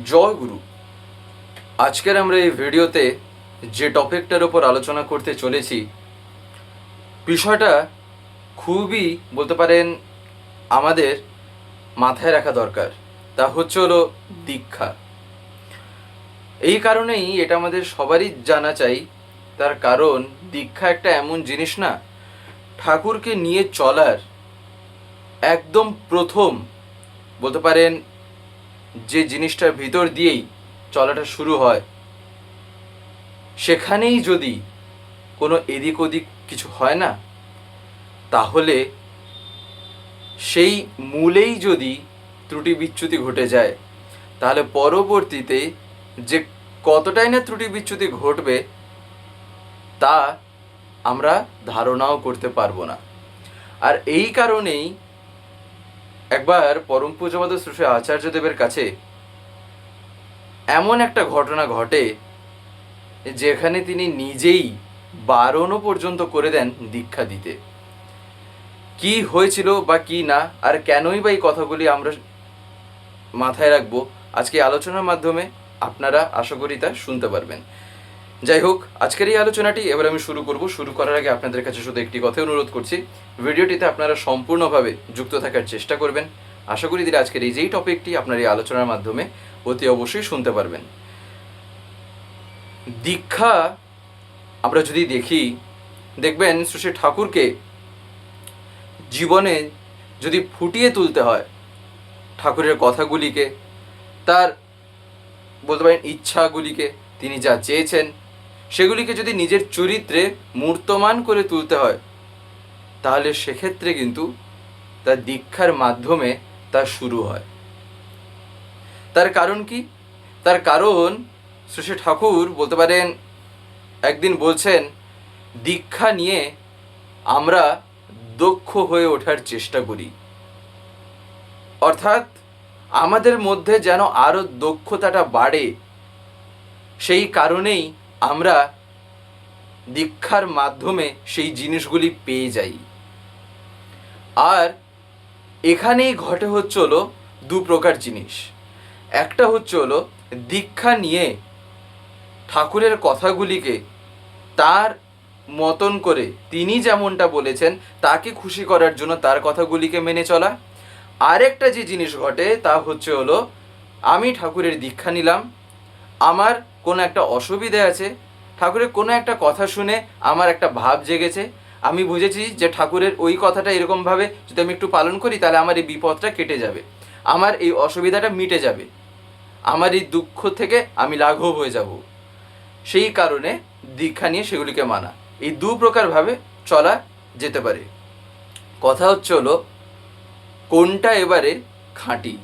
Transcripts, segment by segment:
জয় গুরু। আজকের আমরা এই ভিডিওতে যে টপিকটার উপর আলোচনা করতে চলেছি, বিষয়টা খুবই বলতে পারেন আমাদের মাথায় রাখা দরকার। তা হলো দীক্ষা। এই কারণেই এটা আমাদের সবারই জানা চাই। তার কারণ দীক্ষা একটা এমন জিনিস না, ঠাকুরকে নিয়ে চলার একদম প্রথম বলতে পারেন যে জিনিসটার ভিতর দিয়েই চলাটা শুরু হয়, সেখানেই যদি কোনো এদিক ওদিক কিছু হয় না, তাহলে সেই মূলেই যদি ত্রুটি বিচ্যুতি ঘটে যায়, তাহলে পরবর্তীতে যে কতটাই না ত্রুটি বিচ্যুতি ঘটবে তা আমরা ধারণাও করতে পারবো না। আর এই কারণেই একবার পরম পূজ্যপাদ শ্রী শ্রী আচার্যদেবের কাছে এমন একটা ঘটনা ঘটে, যেখানে তিনি নিজেই বারণও পর্যন্ত করে দেন দীক্ষা দিতে। কি হয়েছিল বা কি না, আর কেনই বা এই কথাগুলি আমরা মাথায় রাখবো, আজকে আলোচনার মাধ্যমে আপনারা আশা করি তা শুনতে পারবেন। যাই হোক, আজকের এই আলোচনাটি এবার আমি শুরু করব। শুরু করার আগে আপনাদের কাছে শুধু একটি কথাই অনুরোধ করছি, ভিডিওটিতে আপনারা সম্পূর্ণভাবে যুক্ত থাকার চেষ্টা করবেন। আশা করি দিলে আজকের এই যেই টপিকটি আপনার এই আলোচনার মাধ্যমে অতি অবশ্যই শুনতে পারবেন। দীক্ষা আমরা যদি দেখি, দেখবেন শ্রী ঠাকুরকে জীবনে যদি ফুটিয়ে তুলতে হয়, ঠাকুরের কথাগুলিকে, তার বলতে পারেন ইচ্ছাগুলিকে, তিনি যা চেয়েছেন সেগুলিকে যদি নিজের চরিত্রে মূর্তমান করে তুলতে হয়, তাহলে সেক্ষেত্রে কিন্তু তার দীক্ষার মাধ্যমে তা শুরু হয়। তার কারণ কি? তার কারণ শ্রী ঠাকুর বলতে পারেন একদিন বলছেন, দীক্ষা নিয়ে আমরা দক্ষ হয়ে ওঠার চেষ্টা করি, অর্থাৎ আমাদের মধ্যে যেন আরও দক্ষতাটা বাড়ে। সেই কারণেই আমরা দীক্ষার মাধ্যমে সেই জিনিসগুলি পেয়ে যাই। আর এখানেই ঘটে হলো দু প্রকার জিনিস। একটা হলো দীক্ষা নিয়ে ঠাকুরের কথাগুলিকে তার মতন করে তিনি যেমনটা বলেছেন তাকে খুশি করার জন্য তার কথাগুলিকে মেনে চলা। আরেকটা যে জিনিস ঘটে তা হলো আমি ঠাকুরের দীক্ষা নিলাম, আমার কোনো একটা অসুবিধে আছে, ঠাকুরের কোনো একটা কথা শুনে আমার একটা ভাব জেগেছে, আমি বুঝেছি যে ঠাকুরের ওই কথাটা এরকমভাবে যদি আমি একটু পালন করি, তাহলে আমার এই বিপদটা কেটে যাবে, আমার এই অসুবিধাটা মিটে যাবে, আমার এই দুঃখ থেকে আমি লাঘব হয়ে যাব। সেই কারণে দীক্ষা নিয়ে সেগুলিকে মানা। এই দু প্রকারভাবে চলা যেতে পারে। কথা হলো কোনটা এবারে খাঁটি,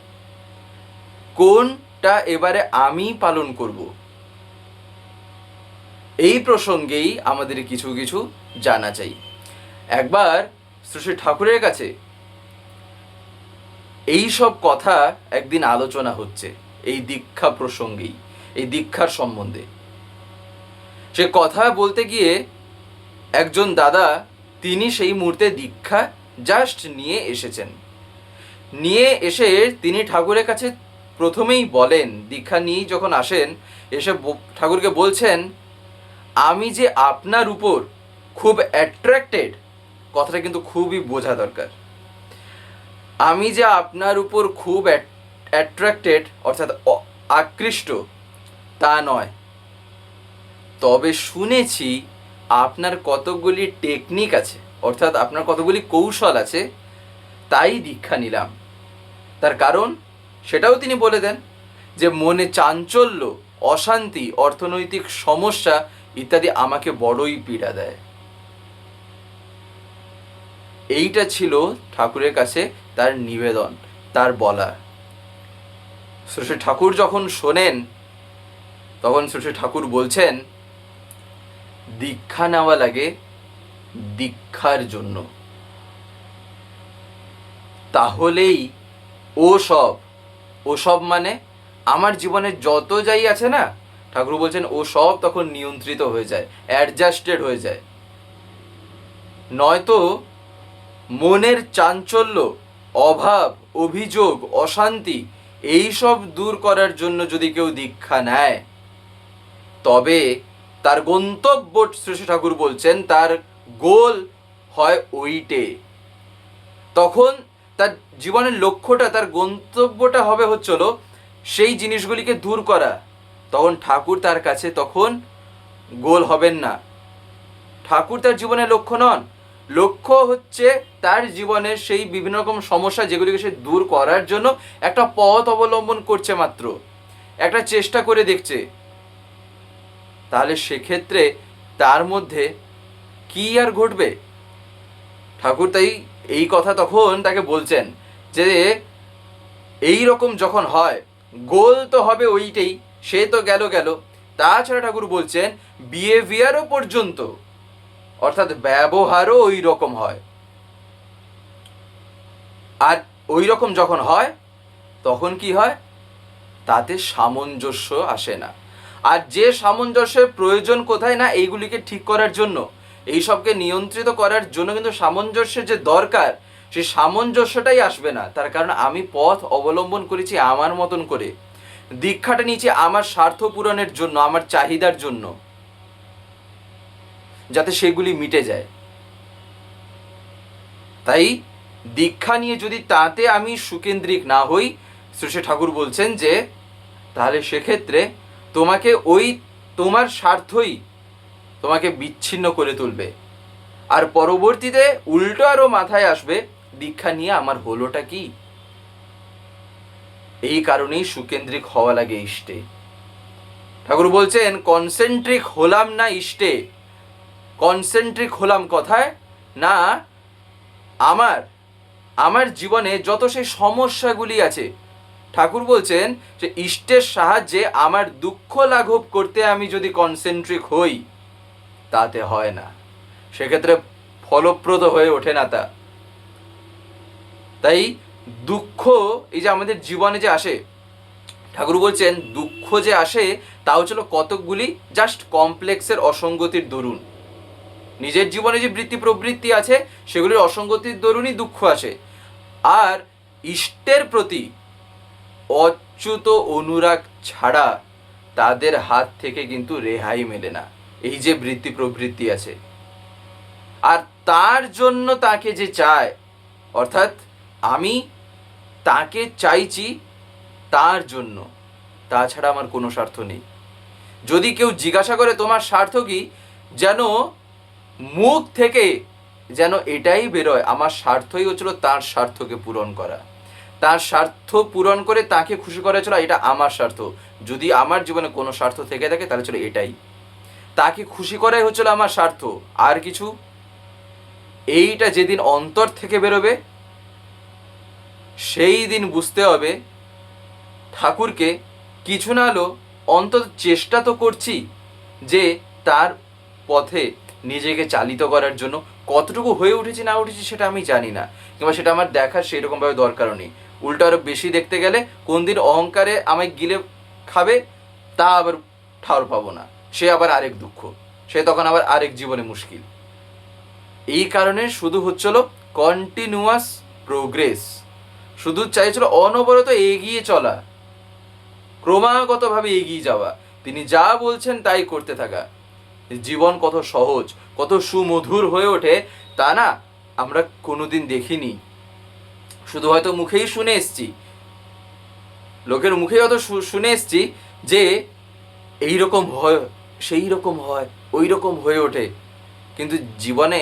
কোনটা এবারে আমি পালন করব, এই প্রসঙ্গেই আমাদের কিছু কিছু জানা চাই। একবার শ্রী ঠাকুরের কাছে এই সব কথা একদিন আলোচনা হচ্ছে, এই দীক্ষা প্রসঙ্গেই, এই দীক্ষার সম্বন্ধে। সে কথা বলতে গিয়ে একজন দাদা, তিনি সেই মুহূর্তে দীক্ষা জাস্ট নিয়ে এসেছেন। নিয়ে এসে তিনি ঠাকুরের কাছে প্রথমেই বলেন, দীক্ষা নিয়েই যখন আসেন, এসে ঠাকুরকে বলছেন, আমি যে আপনার উপর খুব অ্যাট্রাক্টেড, কথাটা কিন্তু খুবই বোঝা দরকার। আমি যে আপনার উপর খুব অ্যাট্রাক্টেড অর্থাৎ আকৃষ্ট তা নয়, তবে শুনেছি আপনার কতগুলি টেকনিক আছে, অর্থাৎ আপনার কতগুলি কৌশল আছে, তাই দীক্ষা নিলাম। তার কারণ সেটাও তিনি বলে দেন যে মনে চাঞ্চল্য, অশান্তি, অর্থনৈতিক সমস্যা ইত্যাদি আমাকে বড়ই পীড়া দেয়। এইটা ছিল ঠাকুরের কাছে তার নিবেদন, তার বলা। শ্রী ঠাকুর যখন শোনেন, তখন শ্রী ঠাকুর বলছেন, দীক্ষা নেওয়া লাগে দীক্ষার জন্য, তাহলেই ও সব মানে আমার জীবনে যত যাই আছে না, ঠাকুর বলছেন ও সব তখন নিয়ন্ত্রিত হয়ে যায়, অ্যাডজাস্টেড হয়ে যায়। নয়তো মনের চাঞ্চল্য, অভাব, অভিযোগ, অশান্তি এই সব দূর করার জন্য যদি কেউ দীক্ষা নেয়, তবে তার গন্তব্য, শ্রী ঠাকুর বলছেন, তার গোল হয় ওইটে। তখন তার জীবনের লক্ষ্যটা, তার গন্তব্যটা হবে হচ্ছিল সেই জিনিসগুলিকে দূর করা। তখন ঠাকুর তার কাছে তখন গোল হবেন না। ঠাকুর তার জীবনের লক্ষ্য নন। লক্ষ্য হচ্ছে তার জীবনের সেই বিভিন্ন রকম সমস্যা যেগুলিকে সে দূর করার জন্য একটা পথ অবলম্বন করছে, মাত্র একটা চেষ্টা করে দেখছে। তাহলে সেক্ষেত্রে তার মধ্যে কি আর ঘটবে? ঠাকুর তাই এই কথা তখন তাকে বলছেন যে এই রকম যখন হয়, গোল তো হবে ওইটাই, সে তো গেল। তাছাড়া ঠাকুর বলছেন বিহেভিয়ারও পর্যন্ত, অর্থাৎ ব্যবহারও ওই রকম হয়। আর ওই রকম যখন হয় তখন কি হয়? তাতে সামঞ্জস্য আসে না। আর যে সামঞ্জস্যের প্রয়োজন কোথায় না, এইগুলিকে ঠিক করার জন্য, এই সবকে নিয়ন্ত্রিত করার জন্য কিন্তু সামঞ্জস্যের যে দরকার, সেই সামঞ্জস্যটাই আসবে না। তার কারণ আমি পথ অবলম্বন করেছি আমার মতন করে, দীক্ষাটা নিয়েছি আমার স্বার্থ পূরণের জন্য, আমার চাহিদার জন্য, যাতে সেগুলি মিটে যায়। তাই দীক্ষা নিয়ে যদি তাতে আমি সুকেন্দ্রিক না হই, শ্রী ঠাকুর বলছেন যে তাহলে সেক্ষেত্রে তোমাকে ওই তোমার স্বার্থই তোমাকে বিচ্ছিন্ন করে তুলবে। আর পরবর্তীতে উল্টো আরও মাথায় আসবে, দীক্ষা নিয়ে আমার হলোটা কি? এই কারণেই সুকেন্দ্রিক হওয়া লাগে ইষ্টে। ঠাকুর বলছেন কনসেন্ট্রিক হলাম না ইষ্টে। কনসেন্ট্রিক হলাম কথায় না, আমার জীবনে যত সেই সমস্যাগুলি আছে, ঠাকুর বলছেন যে ইষ্টের সাহায্যে আমার দুঃখ লাঘব করতে আমি যদি কনসেন্ট্রিক হই, তাতে হয় না, সেক্ষেত্রে ফলপ্রদ হয়ে ওঠে না তা। তাই দুঃখ এই যে আমাদের জীবনে যে আসে, ঠাকুর বলছেন দুঃখ যে আসে তা হচ্ছিল কতকগুলি জাস্ট কমপ্লেক্সের অসঙ্গতির দরুন। নিজের জীবনে যে বৃত্তি প্রবৃত্তি আছে সেগুলির অসঙ্গতির দরুনই দুঃখ আসে। আর ইষ্টের প্রতি অচ্যুত অনুরাগ ছাড়া তাদের হাত থেকে কিন্তু রেহাই মেলে না, এই যে বৃত্তি প্রবৃত্তি আছে। আর তার জন্য তাকে যে চায়, অর্থাৎ আমি তাকে চাইছি তার জন্য, তাছাড়া আমার কোনো স্বার্থ নেই। যদি কেউ জিজ্ঞাসা করে তোমার স্বার্থ কি, যেন মুখ থেকে যেন এটাই বেরোয়, আমার স্বার্থই হচ্ছিল তার স্বার্থকে পূরণ করা, তার স্বার্থ পূরণ করে তাকে খুশি করা ছিল, এটা আমার স্বার্থ। যদি আমার জীবনে কোনো স্বার্থ থেকে থাকে তাহলে ছিল এটাই, তাকে খুশি করাই হচ্ছিল আমার স্বার্থ, আর কিছু। এইটা যেদিন অন্তর থেকে বেরোবে সেই দিন বুঝতে হবে ঠাকুরকে কিছু না হলেও অন্তত চেষ্টা তো করছি যে তার পথে নিজেকে চালিত করার জন্য। কতটুকু হয়ে উঠেছি না উঠেছি সেটা আমি জানি না, কিংবা সেটা আমার দেখার সেরকমভাবে দরকারও নেই। উল্টো আরও বেশি দেখতে গেলে কোন দিন অহংকারে আমায় গিলে খাবে, তা আবার ঠাউর পাবো না, সে আবার আরেক দুঃখ, সে তখন আবার আরেক জীবনে মুশকিল। এই কারণে শুধু হচ্ছিল কন্টিনিউয়াস প্রোগ্রেস, শুধু চাইছিল অনবরত এগিয়ে চলা, ক্রমাগতভাবে এগিয়ে যাওয়া, তিনি যা বলছেন তাই করতে থাকা। জীবন কত সহজ, কত সুমধুর হয়ে ওঠে তা না আমরা কোনোদিন দেখিনি, শুধু হয়তো মুখেই শুনে এসছি, লোকের মুখেই হয়তো শুনে এসছি যে এই রকম হয়, সেই রকম হয়, ওই রকম হয়ে ওঠে। কিন্তু জীবনে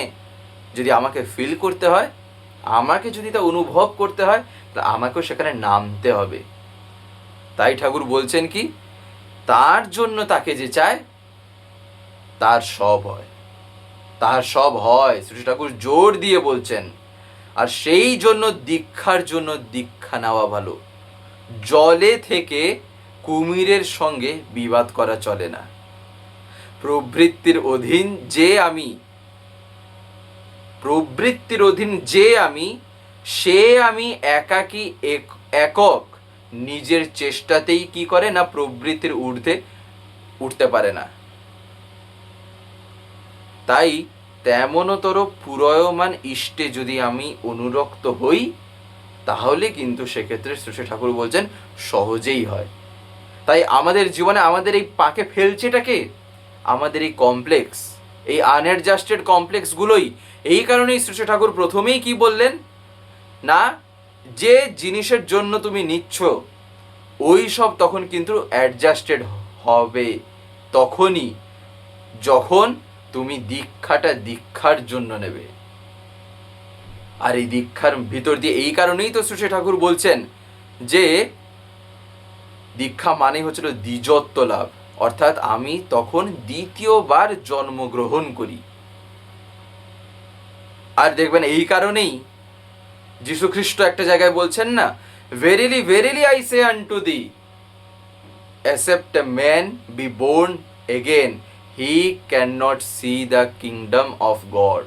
যদি আমাকে ফিল করতে হয়, আমাকে যদি তা অনুভব করতে হয়, তাহলে আমাকেও সেখানে নামতে হবে। তাই ঠাকুর বলছেন কি, তার জন্য তাকে যে চায় তার সব হয়, তার সব হয়, শ্রী ঠাকুর জোর দিয়ে বলছেন। আর সেই জন্য দীক্ষার জন্য দীক্ষা নেওয়া ভালো। জলে থেকে কুমিরের সঙ্গে বিবাদ করা চলে না। প্রবৃত্তির অধীন যে আমি, প্রবৃত্তির অধীন যে আমি, সে আমি একাকী একক নিজের চেষ্টাতেই কি করে না প্রবৃত্তির ঊর্ধ্বে উঠতে পারে না। তাই তেমনতর পুরয়মান ইষ্টে যদি আমি অনুরক্ত হই, তাহলে কিন্তু সেক্ষেত্রে শ্রী ঠাকুর বলছেন সহজেই হয়। তাই আমাদের জীবনে আমাদের এই পাকে ফেলছেটাকে আমাদের এই কমপ্লেক্স, এই আনঅ্যাডজাস্টেড কমপ্লেক্সগুলোই। এই কারণেই শ্রী ঠাকুর প্রথমেই কি বললেন না, যে জিনিসের জন্য তুমি নিচ্ছ ওই সব তখন কিন্তু অ্যাডজাস্টেড হবে তখনই যখন তুমি দীক্ষার জন্য নেবে। আর এই দীক্ষার ভিতর দিয়ে এই কারণেই তো শ্রী ঠাকুর বলছেন যে দীক্ষা মানে হচ্ছিল দ্বিজত্ব লাভ, অর্থাৎ আমি তখন দ্বিতীয়বার জন্মগ্রহণ করি। আর দেখবেন এই কারণেই যীশুখ্রিস্ট একটা জায়গায় বলছেন না, verily verily I say আনটু the, except a man be born again, he cannot see the kingdom of God.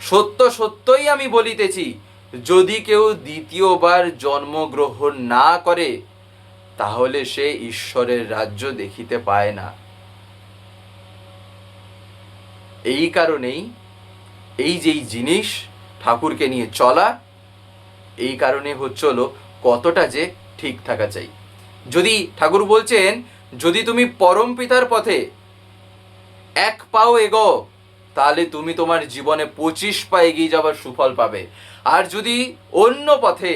সত্য সত্যই আমি বলিতেছি, যদি কেউ দ্বিতীয়বার জন্মগ্রহণ না করে তাহলে সে ঈশ্বরের রাজ্য দেখিতে পায় না। এই কারণেই এই যেই জিনিস ঠাকুরকে নিয়ে চলা, এই কারণে হচ্ছিল কতটা যে ঠিক থাকা চাই। যদি ঠাকুর বলছেন যদি তুমি পরম পিতার পথে এক পাও এগো তাহলে তুমি তোমার জীবনে 25 পা এগিয়ে যাবার সুফল পাবে। আর যদি অন্য পথে,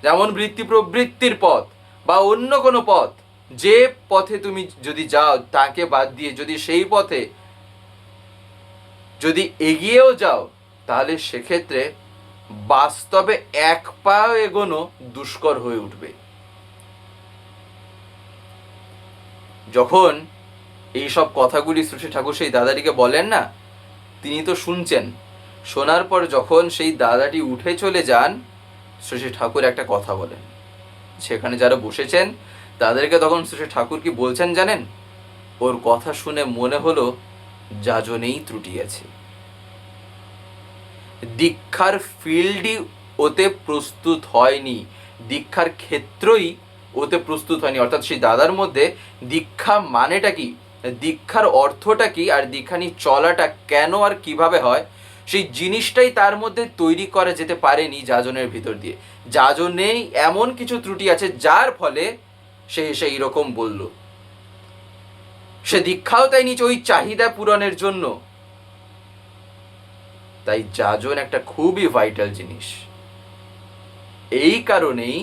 যেমন বৃত্তি প্রবৃত্তির পথ বা অন্য কোনো পথ, যে পথে তুমি যদি যাও তাকে বাদ দিয়ে যদি সেই পথে যদি এগিয়েও যাও তাহলে সেক্ষেত্রে বাস্তবে এক পা এগোনো দুষ্কর হয়ে উঠবে। যখন এই সব কথাগুলি শ্রী ঠাকুর সেই দাদাটিকে বলেন না, তিনি তো শুনছেন। শোনার পর যখন সেই দাদাটি উঠে চলে যান, শ্রী ঠাকুর একটা কথা বলেন। সেখানে যারা বসেছেন তাদেরকে তখন শ্রী ঠাকুর কি বলছেন জানেন? ওর কথা শুনে মনে হলো যাজনেই ত্রুটি আছে, দীক্ষার ফিল্ডই ওতে প্রস্তুত হয়নি, দীক্ষার ক্ষেত্রই ওতে প্রস্তুত হয়নি। অর্থাৎ সেই দাদার মধ্যে দীক্ষা মানেটা কি, দীক্ষার অর্থটা কি, আর দীক্ষা নিয়ে চলাটা কেন আর কিভাবে হয়, সেই জিনিসটাই তার মধ্যে তৈরি করা যেতে পারেনি যাজনের ভিতর দিয়ে। যাজনেই এমন কিছু ত্রুটি আছে যার ফলে সে এসে এইরকম বলল। সে দীক্ষাও তাই নিচে ওই চাহিদা পূরণের জন্য। তাই যাজন একটা খুবই ভাইটাল জিনিস। এই কারণেই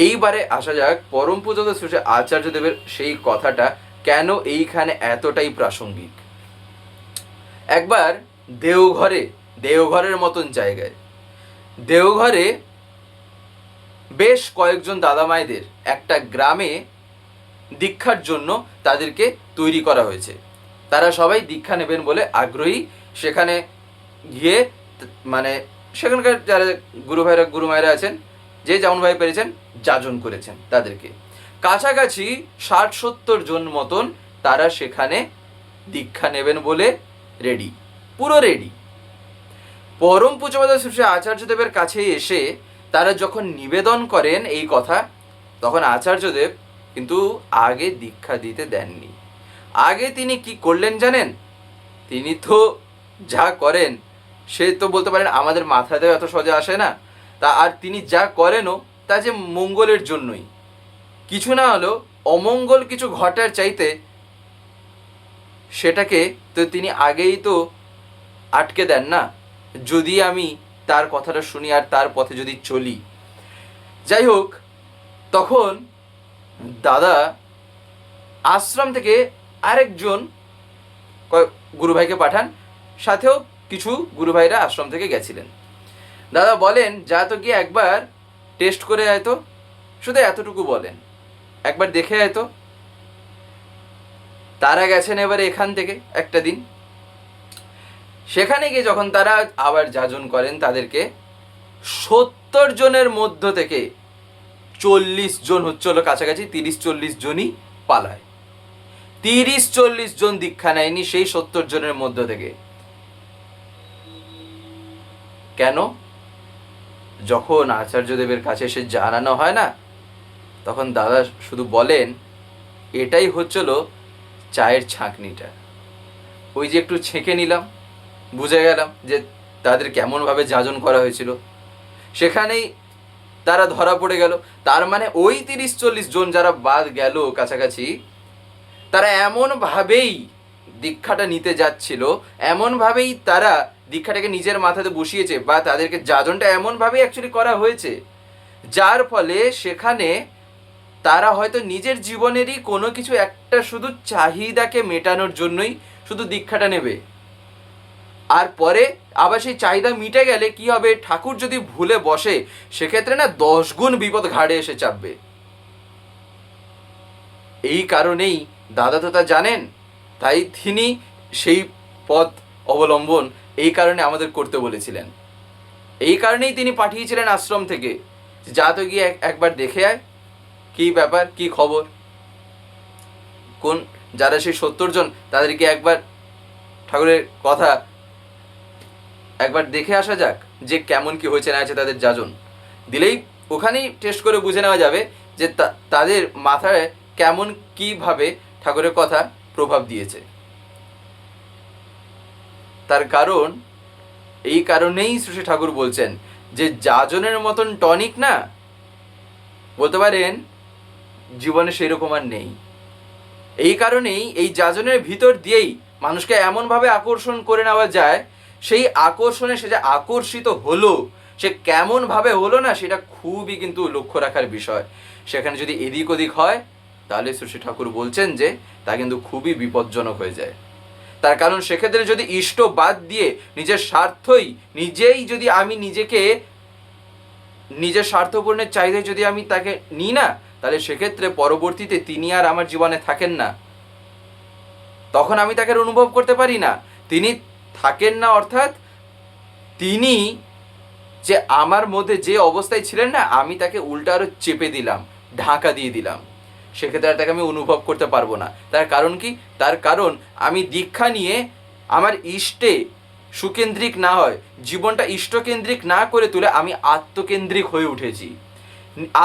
এইবারে আসা যাক পরম পূজ্য শ্রী আচার্যদেবের সেই কথাটা কেন এইখানে এতটাই প্রাসঙ্গিক। একবার দেওঘরের মতন জায়গায়, দেওঘরে বেশ কয়েকজন দাদা মায়েদের একটা গ্রামে দীক্ষার জন্য তাদেরকে তৈরি করা হয়েছে। তারা সবাই দীক্ষা নেবেন বলে আগ্রহী। সেখানে গিয়ে মানে সেখানকার যারা গুরু মায়েরা আছেন, যে যেমনভাবে পেরেছেন যাজন করেছেন তাদেরকে। কাছাকাছি 60-70 জন মতন তারা সেখানে দীক্ষা নেবেন বলে রেডি, পুরো রেডি। পরম পূজ্যপাদ শ্রী আচার্যদেবের কাছে এসে তারা যখন নিবেদন করেন এই কথা, তখন আচার্যদেব কিন্তু আগে দীক্ষা দিতে দেননি। আগে তিনি কি করলেন জানেন? তিনি তো যা করেন সে তো বলতে পারেন আমাদের মাথাতেও এত সহজে আসে না। তা আর তিনি যা করেনও তা যে মঙ্গলের জন্যই, কিছু না হলেও অমঙ্গল কিছু ঘটার চাইতে সেটাকে তো তিনি আগেই তো আটকে দেন না, যদি আমি তার কথাটা শুনি আর তার পথে যদি চলি। যাই হোক, তখন দাদা আশ্রম থেকে আরেকজন গুরুভাইকে পাঠান, সাথেও কিছু গুরুভাইরা আশ্রম থেকে গেছিলেন। দাদা বলেন যা তো গিয়ে একবার টেস্ট করে আয় তো, শুধু এতটুকু বলেন, একবার দেখে আয় তো। তারা গেছেন এবারে এখান থেকে একটা দিন। সেখানে গিয়ে যখন তারা আবার যাজন করেন তাদেরকে, 70 জনের মধ্য থেকে 40 জন হচ্ছিল কাছাকাছি, 30-40 জনই পালায়। 30-40 জন দীক্ষা নেয়নি সেই 70 জনের মধ্য থেকে। কেন? যখন আচার্যদেবের কাছে এসে জানানো হয় না, তখন দাদা শুধু বলেন এটাই হচ্ছিল চায়ের ছাঁকনিটা। ওই যে একটু ছেঁকে নিলাম, বুঝে গেলাম যে তাদের কেমনভাবে যাজন করা হয়েছিল। সেখানেই তারা ধরা পড়ে গেল। তার মানে ওই 30-40 জন যারা বাদ গেল কাছাকাছি, তারা এমনভাবেই দীক্ষাটা নিতে যাচ্ছিল, এমনভাবেই তারা দীক্ষাটাকে নিজের মাথাতে বসিয়েছে, বা তাদেরকে যাজনটা এমনভাবেই অ্যাকচুয়ালি করা হয়েছে, যার ফলে সেখানে তারা হয়তো নিজের জীবনেরই কোনো কিছু একটা শুধু চাহিদাকে মেটানোর জন্যই শুধু দীক্ষাটা নেবে। আর পরে আবার সেই চাহিদা মিটে গেলে কি হবে, ঠাকুর যদি ভুলে বসে সেক্ষেত্রে না 10 গুণ বিপদ ঘাড়ে এসে চাপবে। এই কারণেই দাদা তো তা জানেন, তাই তিনি সেই পথ অবলম্বন এই কারণে আমাদের করতে বলেছিলেন। এই কারণেই তিনি পাঠিয়েছিলেন আশ্রম থেকে, যা তো গিয়ে একবার দেখে আয় কী ব্যাপার, কী খবর, কোন যারা সেই 70 জন তাদেরকে একবার ঠাকুরের কথা একবার দেখে আসা যাক, যে কেমন কি হয়েছে না আছে তাদের যাজন। দিলেই ওখানেই টেস্ট করে বুঝে নেওয়া যাবে যে তাদের মাথায় কেমন কিভাবে ঠাকুরের কথা প্রভাব দিয়েছে। তার কারণ এই কারণেই শ্রী ঠাকুর বলছেন যে যাজনের মতন টনিক না, বলতে পারেন জীবনে সেরকম আর নেই। এই কারণেই এই যাজনের ভিতর দিয়েই মানুষকে এমনভাবে আকর্ষণ করে নেওয়া যায়, সেই আকর্ষণে সে যে আকর্ষিত হলো, সে কেমনভাবে হলো না সেটা খুবই কিন্তু লক্ষ্য রাখার বিষয়। সেখানে যদি এদিক ওদিক হয় তাহলে শ্রী ঠাকুর বলছেন যে তা কিন্তু খুবই বিপজ্জনক হয়ে যায়। তার কারণ সেক্ষেত্রে যদি ইষ্ট বাদ দিয়ে নিজের স্বার্থই নিজেই যদি আমি নিজেকে নিজের স্বার্থপূর্ণের চাহিদায় যদি আমি তাকে নিই না, তাহলে সেক্ষেত্রে পরবর্তীতে তিনি আর আমার জীবনে থাকেন না। তখন আমি তাকে অনুভব করতে পারি না। তিনি থাকেন না অর্থাৎ তিনি যে আমার মধ্যে যে অবস্থায় ছিলেন না, আমি তাকে উল্টা আরও চেপে দিলাম, ঢাকা দিয়ে দিলাম, সেক্ষেত্রে আর তাকে আমি অনুভব করতে পারবো না। তার কারণ কি? তার কারণ আমি দীক্ষা নিয়ে আমার ইষ্টে সুকেন্দ্রিক না হয়, জীবনটা ইষ্টকেন্দ্রিক না করে তুলে আমি আত্মকেন্দ্রিক হয়ে উঠেছি।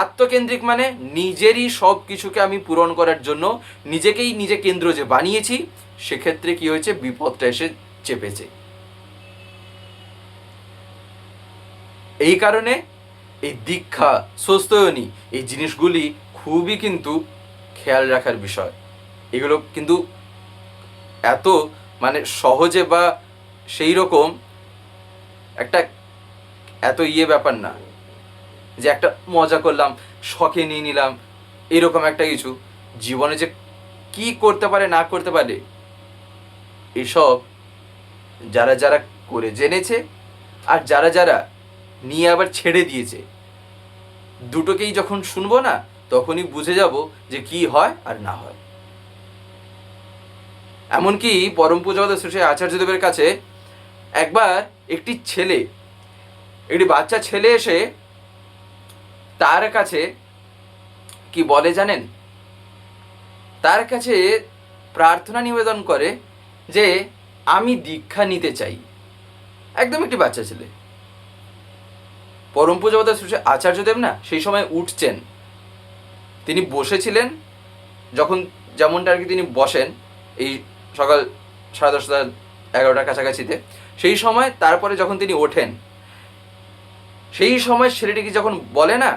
আত্মকেন্দ্রিক মানে নিজেরই সব কিছুকে আমি পূরণ করার জন্য নিজেকেই নিজে কেন্দ্র যে বানিয়েছি, সেক্ষেত্রে কি হয়েছে, বিপদটা এসে চেপেছে। এই কারণে এই দীক্ষা স্বস্তিয়নী এই জিনিসগুলি খুবই কিন্তু খেয়াল রাখার বিষয়। এগুলো কিন্তু এত মানে সহজে বা সেই রকম একটা এত ব্যাপার না যে একটা মজা করলাম, শখে নিয়ে নিলাম, এরকম একটা কিছু। জীবনে যে কি করতে পারে না করতে পারে, এসব যারা যারা করে জেনেছে আর যারা যারা নিয়ে আবার ছেড়ে দিয়েছে, দুটোকেই যখন শুনবো না তখনই বুঝে যাব যে কি হয় আর না হয়। এমনকি পরম পূজ্যপাদ শ্রী আচার্যদেবের কাছে একবার একটি বাচ্চা ছেলে এসে তার কাছে কি বলে জানেন? তার কাছে প্রার্থনা নিবেদন করে যে আমি দীক্ষা নিতে চাই। একদম একটি বাচ্চা ছেলে। পরম পূজ্যপাদ শ্রী আচার্যদেব না সেই সময় উঠছেন, তিনি বসেছিলেন যখন যেমনটা আর কি তিনি বসেন এই সকাল 10:30 11টার কাছাকাছিতে, সেই সময় তারপরে যখন তিনি ওঠেন, সেই সময় ছেলেটিকে যখন বলে না,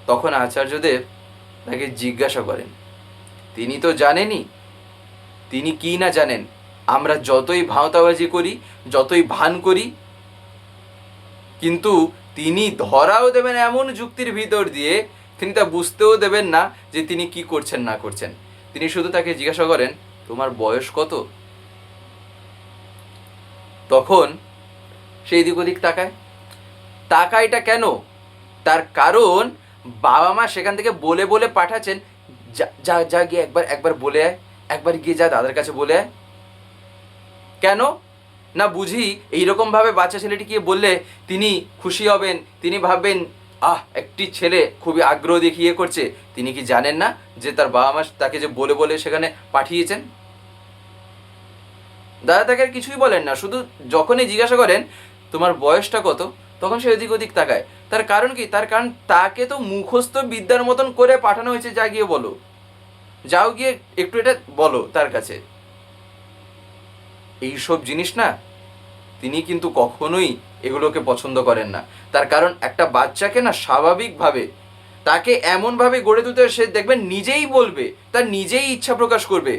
তখন আচার্যদেব তাকে জিজ্ঞাসা করেন। তিনি তো জানেনই, তিনি কি না জানেন, আমরা যতই ভাঁওতাবাজি করি, যতই ভান করি, কিন্তু তিনি ধরাও দেবেন এমন যুক্তির ভিতর দিয়ে, তিনি তা বুঝতেও দেবেন না যে তিনি কি করছেন না করছেন। তিনি শুধু তাকে জিজ্ঞাসা করেন, তোমার বয়স কত? তখন সেই দিক ওদিক তাকায়টা কেন? তার কারণ বাবা মা সেখান থেকে বলে বলে পাঠাচ্ছেন, যা যা গিয়ে একবার বলে আয়, একবার গিয়ে যা দাদার কাছে বলে আয়। কেন না বুঝি এইরকমভাবে বাচ্চা ছেলেটিকে বললে তিনি খুশি হবেন, তিনি ভাববেন একটি ছেলে খুবই আগ্রহ দেখিয়ে করছে। তিনি কি জানেন না যে তার বাবা মা তাকে যে বলে বলে সেখানে পাঠিয়েছেন? দাদা তাকে আর কিছুই বলেন না, শুধু যখনই জিজ্ঞাসা করেন তোমার বয়সটা কত, তখন সে এদিক ওদিক তাকায়। তার কারণ কি? তার কারণ তাকে তো মুখস্থ বিদ্যার মতন করে পাঠানো হয়েছে, যা গিয়ে বলো, যাও গিয়ে একটু এটা বলো তার কাছে। এইসব জিনিস না তিনি কিন্তু কখনোই এগুলোকে পছন্দ করেন না। তার কারণ একটা বাচ্চাকে না স্বাভাবিকভাবে তাকে এমনভাবে গড়ে তুলতে সে দেখবেন নিজেই বলবে, তার নিজেই ইচ্ছা প্রকাশ করবে,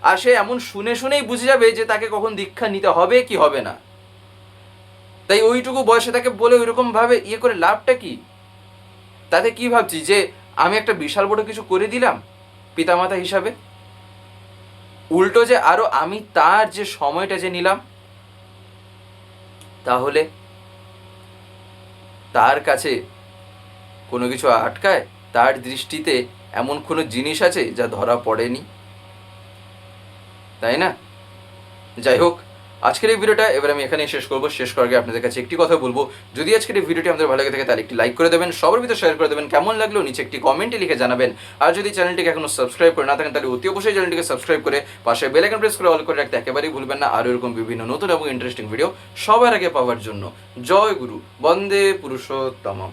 আর সে এমন শুনে শুনেই বুঝে যাবে যে তাকে কখন দীক্ষা নিতে হবে কি হবে না। তাই ওইটুকু বয়সে তাকে বলে ওইরকমভাবে করে লাভটা কি? তাতে কি ভাবছি যে আমি একটা বিশাল বড় কিছু করে দিলাম পিতামাতা হিসাবে? উল্টো যে আরো আমি তার যে সময়টা যে নিলাম, তাহলে তার কাছে কোনো কিছু আটকায়? তার দৃষ্টিতে এমন কোনো জিনিস আছে যা ধরা পড়েনি, তাই না? যাই হোক, আজকের এই ভিডিওটা এবার আমি এখানেই শেষ করবো। শেষ করার আগে আপনাদের কাছে একটি কথা বলবো, যদি আজকের এই ভিডিওটি আমাদের ভালো লাগে থাকে তাহলে একটি লাইক করে দেবেন, সবার ভিতরে শেয়ার করে দেবেন, কেমন লাগলো নিচে একটি কমেন্টে লিখে জানাবেন। আর যদি চ্যানেলটিকে এখনো সাবস্ক্রাইব করে না থাকেন তাহলে অতি অবশ্যই চ্যানেলটিকে সাবস্ক্রাইব করে পাশে বেল আইকন প্রেস করে অল করে রাখতে একেবারেই ভুলবেন না, আর এরকম বিভিন্ন নতুন এবং ইন্টারেস্টিং ভিডিও সবার আগে পাওয়ার জন্য। জয় গুরু, বন্দে পুরুষোত্তমম।